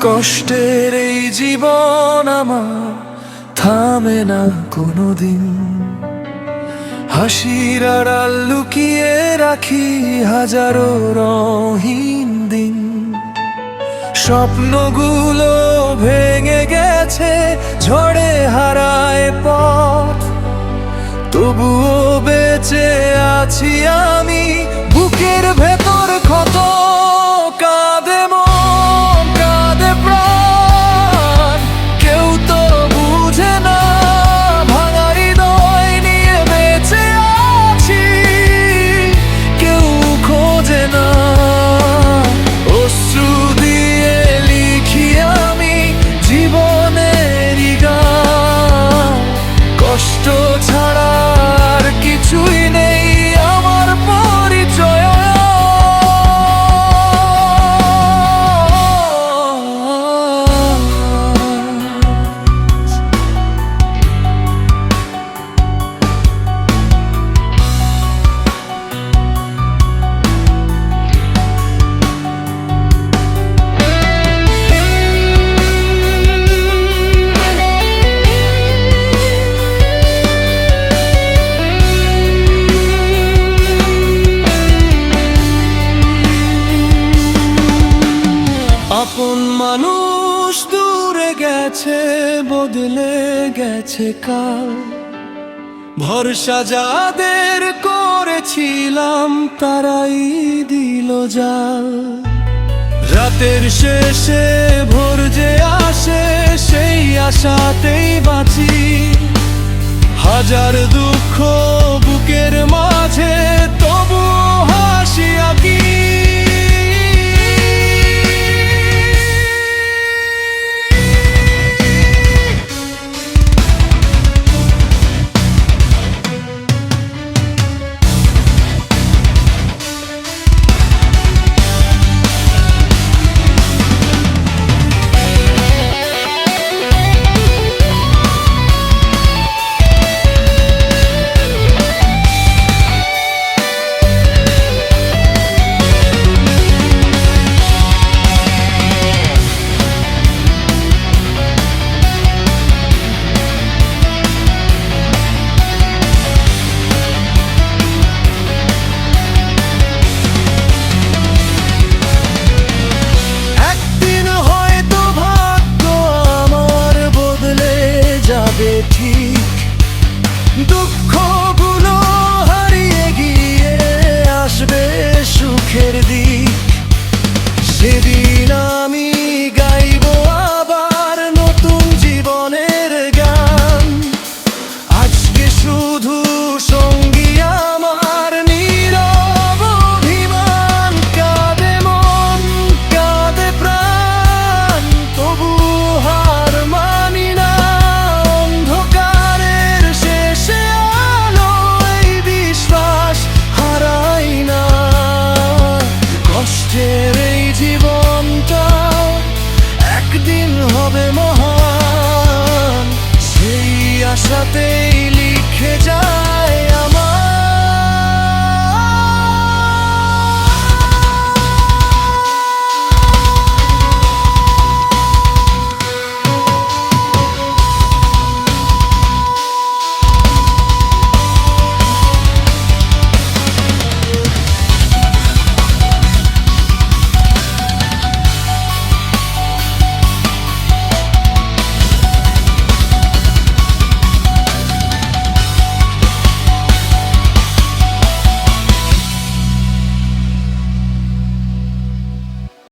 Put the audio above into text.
কষ্টের এই জীবন আমার থামে না কোনোদিন, হাসির আড়াল লুকিয়ে রাখি হাজারো রঙিন দিন। স্বপ্নগুলো ভেঙে গেছে ঝড়ে হারায় পথ, তবুও বেঁচে আছি আমি বুকের ভেতর ক্ষত। কাঁদে মন কাঁদে প্রাণ, কেউ তো বুঝে না ভাঙা হৃদয় নিয়ে বেঁচে আছি, কেউ খোঁজে না। অশ্রু দিয়ে লিখি আমি জীবনেরই গান, কষ্ট ছাড়া আর কিছুই নেই আমার পরিচয়। আপন মানুষ দূরে গেছে, বদলে গেছে কাল, ভরসা যাদের করেছিলাম তারাই দিল জাল। রাতের শেষে ভোর যে আসে সেই আশাতেই বাঁচি, হাজার দুঃখ বুকের মাঝে তবু হাসি আঁকি। ঠিক দুঃখগুলো হারিয়ে গিয়ে আসবে সুখের দিক, সেদিন আমি গাইব আবার নতুন জীবনের গান। আজকে শুধু সঙ্গী আমার নীরব অভিমান, কাঁদে মন কাঁদে প্রাণ, তবু হার মানি না। এই জীবনটা একদিন হবে মহান, সেই আশাতেই